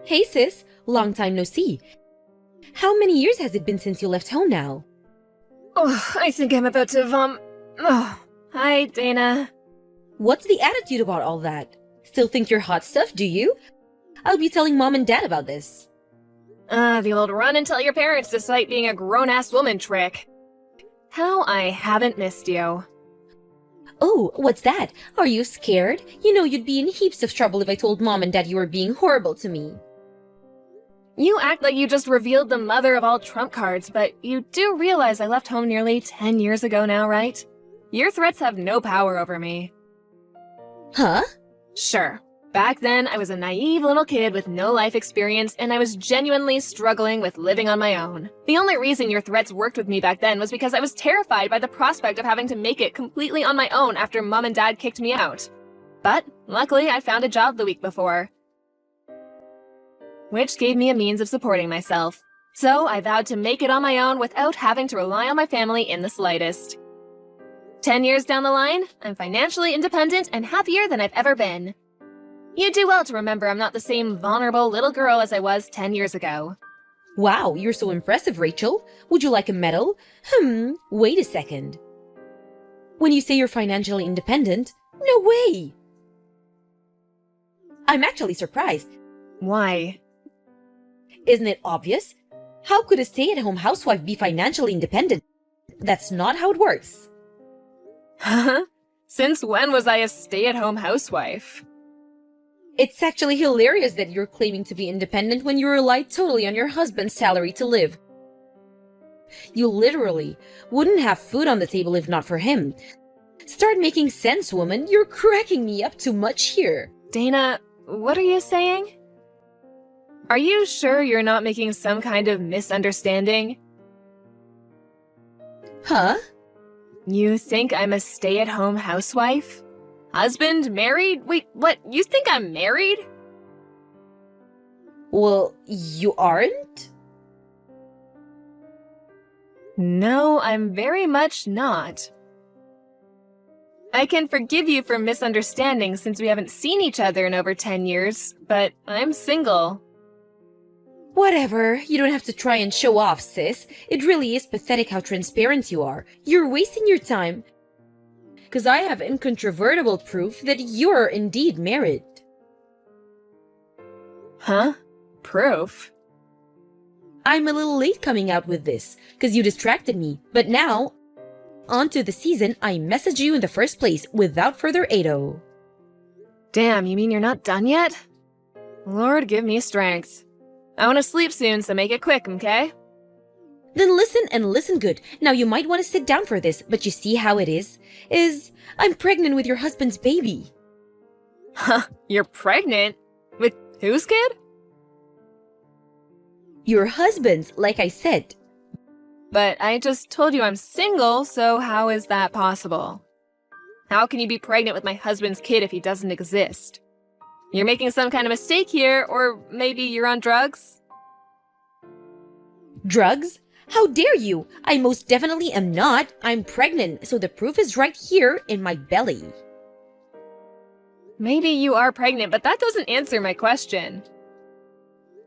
Hey sis, long time no see. How many years has it been since you left home now? Oh, I think I'm about to Oh, hi, Dana. What's the attitude about all that? Still think you're hot stuff, do you? I'll be telling mom and dad about this. The old run and tell your parents despite being a grown-ass woman trick. How I haven't missed you. Oh, what's that? Are you scared? You know you'd be in heaps of trouble if I told mom and dad you were being horrible to me. You act like you just revealed the mother of all trump cards, but you do realize I left home nearly 10 years ago now, right? Your threats have no power over me. Huh? Sure. Back then, I was a naive little kid with no life experience, and I was genuinely struggling with living on my own. The only reason your threats worked with me back then was because I was terrified by the prospect of having to make it completely on my own after mom and dad kicked me out. But luckily, I found a job the week before, which gave me a means of supporting myself. So I vowed to make it on my own without having to rely on my family in the slightest. 10 years down the line, I'm financially independent and happier than I've ever been. You do well to remember I'm not the same vulnerable little girl as I was 10 years ago. Wow, you're so impressive, Rachel. Would you like a medal? Wait a second. When you say you're financially independent, no way! I'm actually surprised. Why? Isn't it obvious? How could a stay-at-home housewife be financially independent? That's not how it works. Huh? Since when was I a stay-at-home housewife? It's actually hilarious that you're claiming to be independent when you rely totally on your husband's salary to live. You literally wouldn't have food on the table if not for him. Start making sense, woman. You're cracking me up too much here. Dana, what are you saying? Are you sure you're not making some kind of misunderstanding? Huh? You think I'm a stay-at-home housewife? Husband? Married? Wait, what? You think I'm married? Well, you aren't? No, I'm very much not. I can forgive you for misunderstanding since we haven't seen each other in over 10 years, but I'm single. Whatever, you don't have to try and show off, sis. It really is pathetic how transparent you are. You're wasting your time. Because I have incontrovertible proof that you're indeed married. Huh? Proof? I'm a little late coming out with this, because you distracted me. But now, on to the season, I messaged you in the first place without further ado. Damn, you mean you're not done yet? Lord, give me strength. I want to sleep soon, so make it quick, okay? Then listen and listen good. Now you might want to sit down for this, but you see how it is? I'm pregnant with your husband's baby. Huh, you're pregnant? With whose kid? Your husband's, like I said. But I just told you I'm single, so how is that possible? How can you be pregnant with my husband's kid if he doesn't exist? You're making some kind of mistake here, or maybe you're on drugs? Drugs? How dare you? I most definitely am not. I'm pregnant, so the proof is right here in my belly. Maybe you are pregnant, but that doesn't answer my question.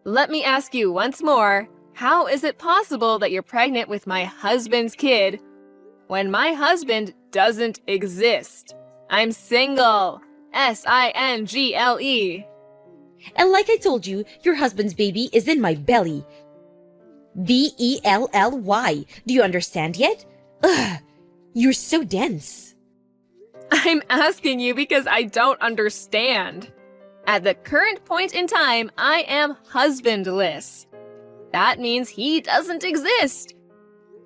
Let me ask you once more, how is it possible that you're pregnant with my husband's kid when my husband doesn't exist? I'm single. S-I-N-G-L-E. And like I told you, your husband's baby is in my belly. B-E-L-L-Y. Do you understand yet? Ugh, you're so dense. I'm asking you because I don't understand. At the current point in time, I am husbandless. That means he doesn't exist.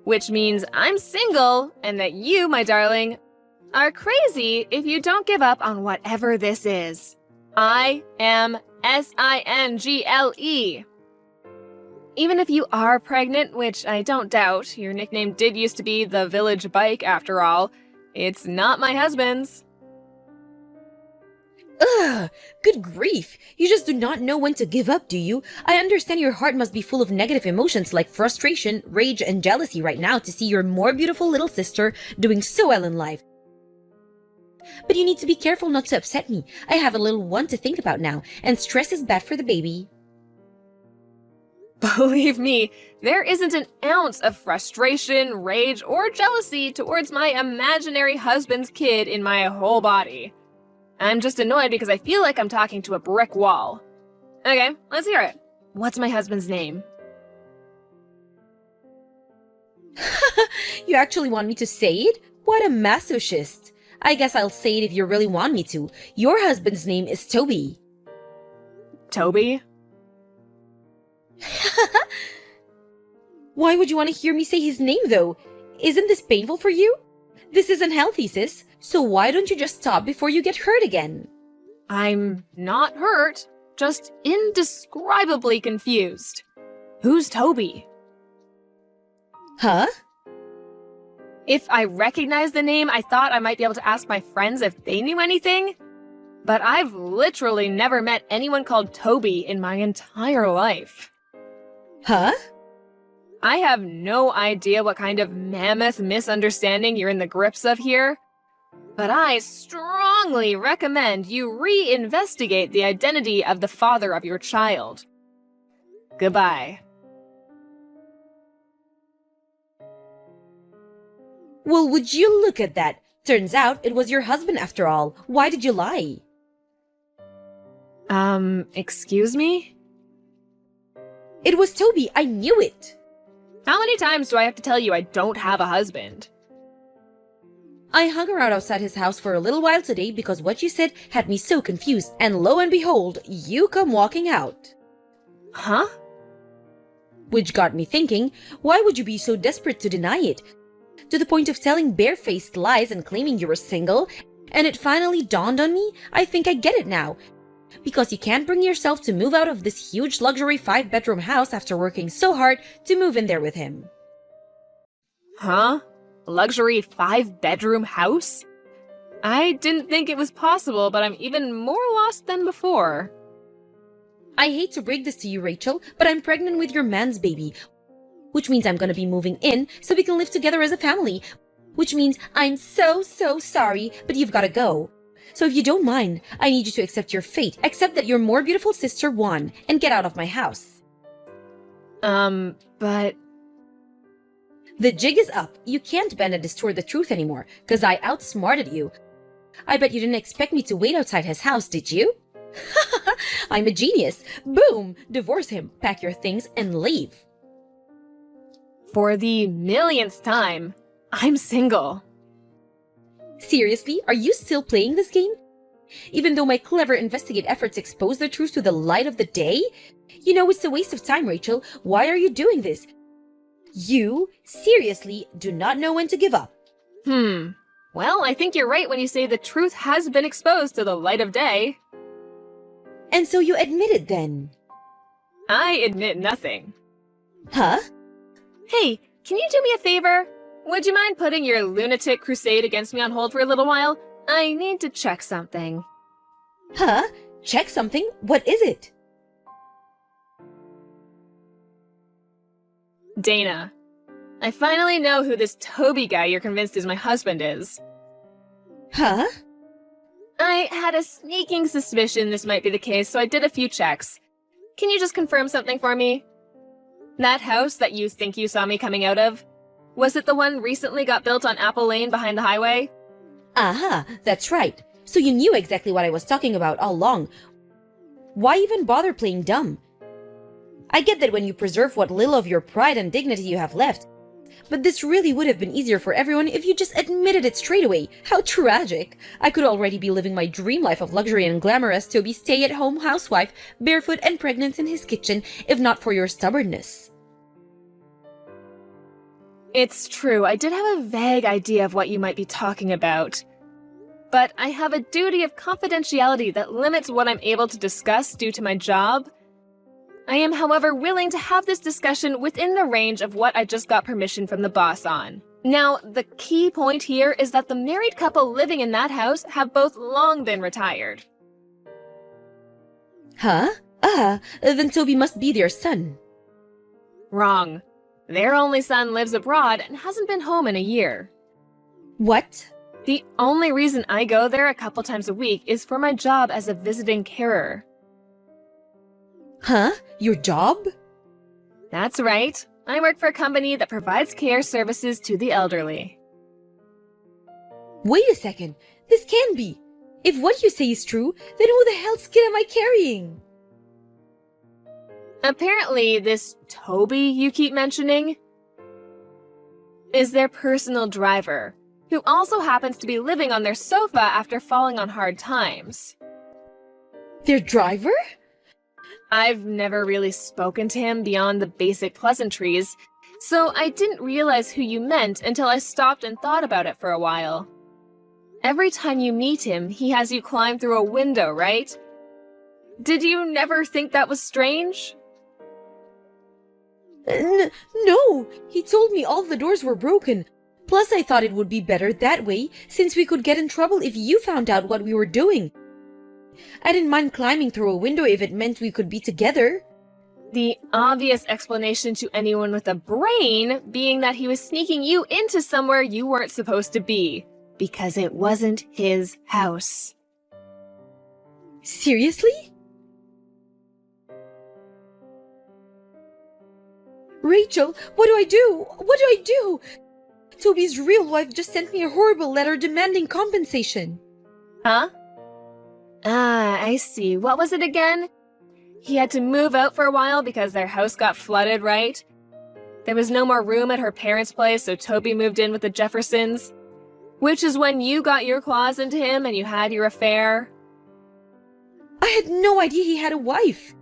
Which means I'm single and that you, my darling, are crazy if you don't give up on whatever this is. I am S-I-N-G-L-E. Even if you are pregnant, which I don't doubt, your nickname did used to be the Village Bike after all, it's not my husband's. Ugh, good grief. You just do not know when to give up, do you? I understand your heart must be full of negative emotions like frustration, rage, and jealousy right now to see your more beautiful little sister doing so well in life. But you need to be careful not to upset me. I have a little one to think about now, and stress is bad for the baby. Believe me, there isn't an ounce of frustration, rage, or jealousy towards my imaginary husband's kid in my whole body. I'm just annoyed because I feel like I'm talking to a brick wall. Okay, let's hear it. What's my husband's name? You actually want me to say it? What a masochist. I guess I'll say it if you really want me to. Your husband's name is Toby. Toby? Why would you want to hear me say his name, though? Isn't this painful for you? This isn't healthy, sis. So why don't you just stop before you get hurt again? I'm not hurt, just indescribably confused. Who's Toby? Huh? If I recognized the name, I thought I might be able to ask my friends if they knew anything. But I've literally never met anyone called Toby in my entire life. Huh? I have no idea what kind of mammoth misunderstanding you're in the grips of here, but I strongly recommend you reinvestigate the identity of the father of your child. Goodbye. Well, would you look at that? Turns out it was your husband after all. Why did you lie? Excuse me? It was Toby. I knew it. How many times do I have to tell you I don't have a husband? I hung around outside his house for a little while today because what you said had me so confused, and lo and behold, you come walking out. Huh? Which got me thinking, why would you be so desperate to deny it? To the point of telling barefaced lies and claiming you were single, and it finally dawned on me, I think I get it now. Because you can't bring yourself to move out of this huge luxury 5-bedroom house after working so hard to move in there with him. Huh? Luxury 5-bedroom house? I didn't think it was possible, but I'm even more lost than before. I hate to break this to you, Rachel, but I'm pregnant with your man's baby, which means I'm gonna be moving in so we can live together as a family, which means I'm so sorry, but you've gotta go. So if you don't mind, I need you to accept your fate, accept that your more beautiful sister won, and get out of my house. But... The jig is up. You can't bend and distort the truth anymore, because I outsmarted you. I bet you didn't expect me to wait outside his house, did you? I'm a genius. Boom! Divorce him, pack your things, and leave. For the millionth time, I'm single. Seriously, are you still playing this game? Even though my clever investigate efforts expose the truth to the light of the day? You know it's a waste of time, Rachel. Why are you doing this? You, seriously, do not know when to give up. Well, I think you're right when you say the truth has been exposed to the light of day. And so you admit it then? I admit nothing. Huh? Hey, can you do me a favor? Would you mind putting your lunatic crusade against me on hold for a little while? I need to check something. Huh? Check something? What is it? Dana, I finally know who this Toby guy you're convinced is my husband is. Huh? I had a sneaking suspicion this might be the case, so I did a few checks. Can you just confirm something for me? That house that you think you saw me coming out of, was it the one recently got built on Apple Lane behind the highway? Aha, that's right. So you knew exactly what I was talking about all along. Why even bother playing dumb? I get that when you preserve what little of your pride and dignity you have left, but this really would have been easier for everyone if you just admitted it straight away. How tragic! I could already be living my dream life of luxury and glamour as Toby's stay-at-home housewife, barefoot and pregnant in his kitchen, if not for your stubbornness. It's true, I did have a vague idea of what you might be talking about. But I have a duty of confidentiality that limits what I'm able to discuss due to my job. I am, however, willing to have this discussion within the range of what I just got permission from the boss on. Now, the key point here is that the married couple living in that house have both long been retired. Huh? Then Toby must be their son. Wrong. Their only son lives abroad and hasn't been home in a year. What? The only reason I go there a couple times a week is for my job as a visiting carer. Huh? Your job? That's right. I work for a company that provides care services to the elderly. Wait a second. This can't be. If what you say is true, then who the hell's kid am I carrying? Apparently, this Toby you keep mentioning is their personal driver, who also happens to be living on their sofa after falling on hard times. Their driver? I've never really spoken to him beyond the basic pleasantries, so I didn't realize who you meant until I stopped and thought about it for a while. Every time you meet him, he has you climb through a window, right? Did you never think that was strange? No, he told me all the doors were broken. Plus, I thought it would be better that way, since we could get in trouble if you found out what we were doing. I didn't mind climbing through a window if it meant we could be together. The obvious explanation to anyone with a brain being that he was sneaking you into somewhere you weren't supposed to be, because it wasn't his house. Seriously? Rachel, what do I do? What do I do? Toby's real wife just sent me a horrible letter demanding compensation. Huh? Ah, I see. What was it again? He had to move out for a while because their house got flooded, right? There was no more room at her parents' place, so Toby moved in with the Jeffersons. Which is when you got your claws into him and you had your affair. I had no idea he had a wife.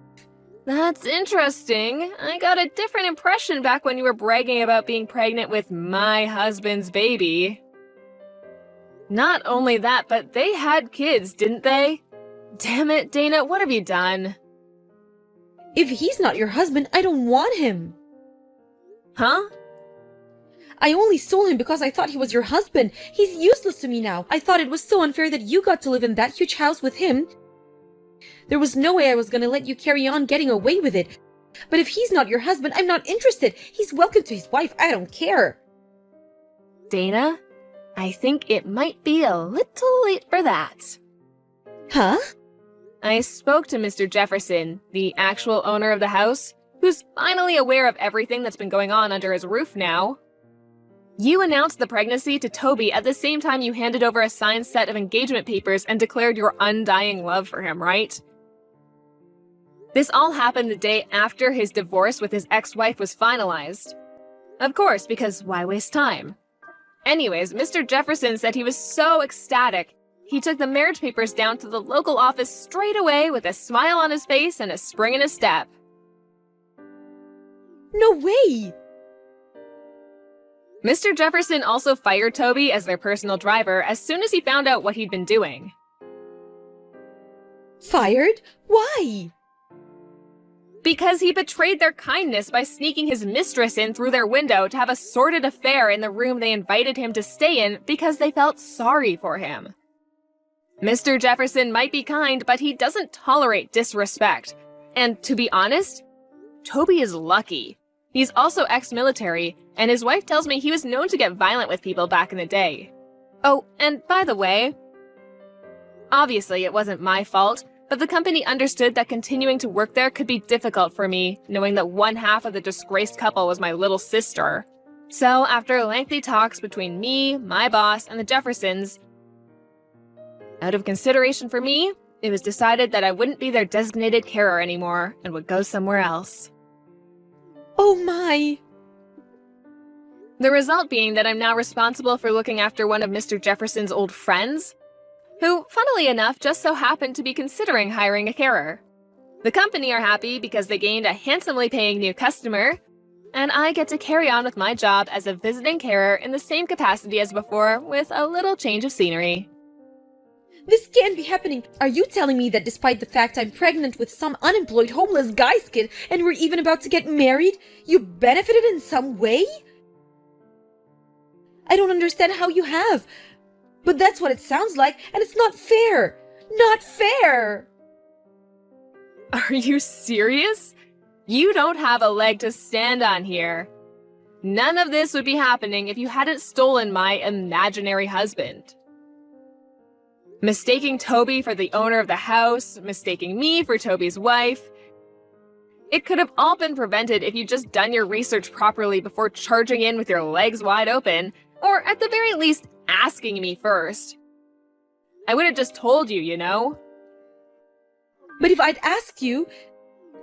That's interesting. I got a different impression back when you were bragging about being pregnant with my husband's baby. Not only that, but they had kids, didn't they? Damn it, Dana, what have you done? If he's not your husband, I don't want him. Huh? I only stole him because I thought he was your husband. He's useless to me now. I thought it was so unfair that you got to live in that huge house with him. There was no way I was going to let you carry on getting away with it. But if he's not your husband, I'm not interested. He's welcome to his wife. I don't care. Dana, I think it might be a little late for that. Huh? I spoke to Mr. Jefferson, the actual owner of the house, who's finally aware of everything that's been going on under his roof now. You announced the pregnancy to Toby at the same time you handed over a signed set of engagement papers and declared your undying love for him, right? This all happened the day after his divorce with his ex-wife was finalized. Of course, because why waste time? Anyways, Mr. Jefferson said he was so ecstatic, he took the marriage papers down to the local office straight away with a smile on his face and a spring in his step. No way! Mr. Jefferson also fired Toby as their personal driver as soon as he found out what he'd been doing. Fired? Why? Because he betrayed their kindness by sneaking his mistress in through their window to have a sordid affair in the room they invited him to stay in because they felt sorry for him. Mr. Jefferson might be kind, but he doesn't tolerate disrespect. And to be honest, Toby is lucky. He's also ex-military, and his wife tells me he was known to get violent with people back in the day. Oh, and by the way, obviously it wasn't my fault, but the company understood that continuing to work there could be difficult for me, knowing that one half of the disgraced couple was my little sister. So after lengthy talks between me, my boss, and the Jeffersons, out of consideration for me, it was decided that I wouldn't be their designated carer anymore and would go somewhere else. Oh my! The result being that I'm now responsible for looking after one of Mr. Jefferson's old friends, who, funnily enough, just so happened to be considering hiring a carer. The company are happy because they gained a handsomely paying new customer, and I get to carry on with my job as a visiting carer in the same capacity as before, with a little change of scenery. This can't be happening. Are you telling me that despite the fact I'm pregnant with some unemployed homeless guy's kid and we're even about to get married, you benefited in some way? I don't understand how you have. But that's what it sounds like, and it's not fair. Not fair! Are you serious? You don't have a leg to stand on here. None of this would be happening if you hadn't stolen my imaginary husband. Mistaking Toby for the owner of the house, mistaking me for Toby's wife. It could have all been prevented if you'd just done your research properly before charging in with your legs wide open, or at the very least, asking me first. I would have just told you, you know? But if I'd asked you,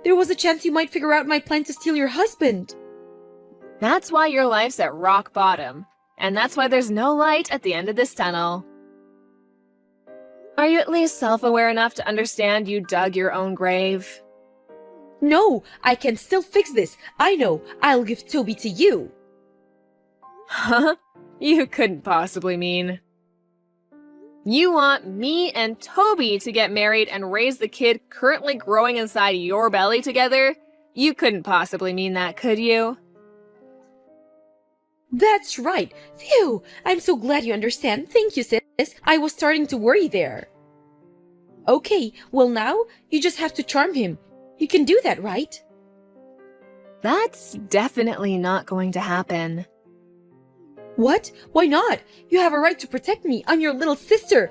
there was a chance you might figure out my plan to steal your husband. That's why your life's at rock bottom, and that's why there's no light at the end of this tunnel. Are you at least self-aware enough to understand you dug your own grave? No, I can still fix this. I know. I'll give Toby to you. Huh? You couldn't possibly mean. You want me and Toby to get married and raise the kid currently growing inside your belly together? You couldn't possibly mean that, could you? That's right. Phew! I'm so glad you understand. Thank you, sis. I was starting to worry there. Okay, well now, you just have to charm him. You can do that, right? That's definitely not going to happen. What? Why not? You have a right to protect me. I'm your little sister.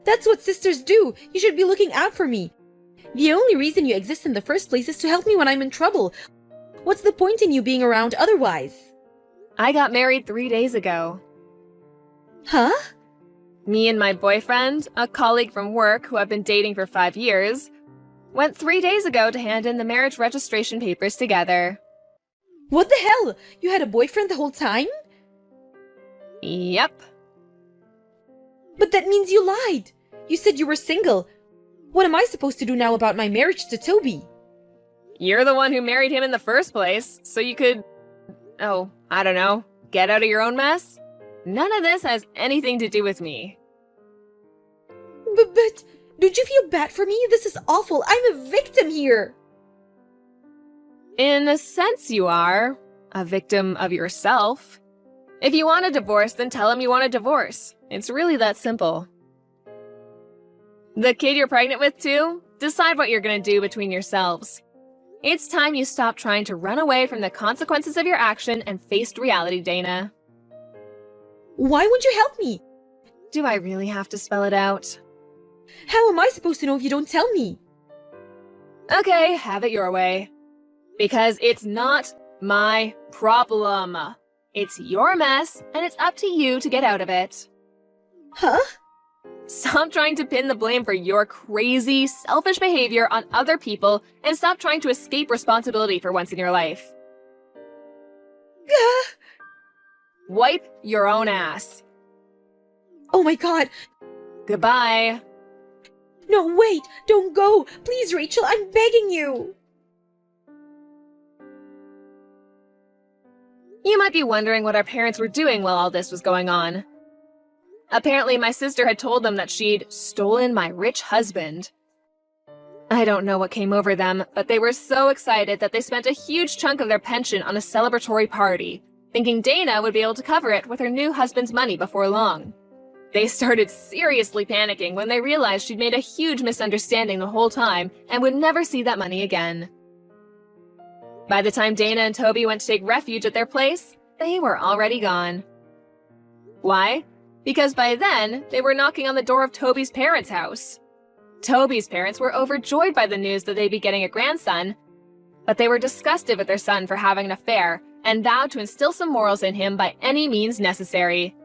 That's what sisters do. You should be looking out for me. The only reason you exist in the first place is to help me when I'm in trouble. What's the point in you being around otherwise? I got married 3 days ago. Huh? Me and my boyfriend, a colleague from work who I've been dating for 5 years, went 3 days ago to hand in the marriage registration papers together. What the hell? You had a boyfriend the whole time? Yep. But that means you lied. You said you were single. What am I supposed to do now about my marriage to Toby? You're the one who married him in the first place, so you could... oh, I don't know, get out of your own mess? None of this has anything to do with me. But don't you feel bad for me? This is awful. I'm a victim here. In a sense you are. A victim of yourself. If you want a divorce, then tell him you want a divorce. It's really that simple. The kid you're pregnant with, too? Decide what you're gonna do between yourselves. It's time you stop trying to run away from the consequences of your action and faced reality, Dana. Why won't you help me? Do I really have to spell it out? How am I supposed to know if you don't tell me? Okay, have it your way. Because it's not my problem. It's your mess, and it's up to you to get out of it. Huh? Stop trying to pin the blame for your crazy, selfish behavior on other people, and stop trying to escape responsibility for once in your life. Wipe your own ass. Oh my god. Goodbye. No, wait. Don't go. Please, Rachel, I'm begging you. You might be wondering what our parents were doing while all this was going on. Apparently, my sister had told them that she'd stolen my rich husband. I don't know what came over them, but they were so excited that they spent a huge chunk of their pension on a celebratory party, thinking Dana would be able to cover it with her new husband's money before long. They started seriously panicking when they realized she'd made a huge misunderstanding the whole time and would never see that money again. By the time Dana and Toby went to take refuge at their place, they were already gone. Why? Because by then, they were knocking on the door of Toby's parents' house. Toby's parents were overjoyed by the news that they'd be getting a grandson, but they were disgusted with their son for having an affair and vowed to instill some morals in him by any means necessary.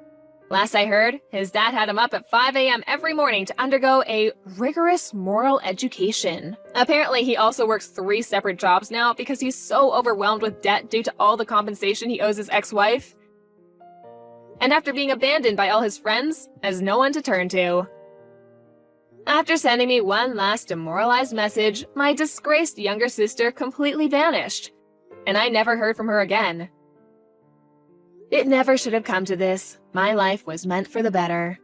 Last I heard, his dad had him up at 5 a.m. every morning to undergo a rigorous moral education. Apparently, he also works 3 separate jobs now because he's so overwhelmed with debt due to all the compensation he owes his ex-wife. And after being abandoned by all his friends, has no one to turn to. After sending me one last demoralized message, my disgraced younger sister completely vanished, and I never heard from her again. It never should have come to this. My life was meant for the better.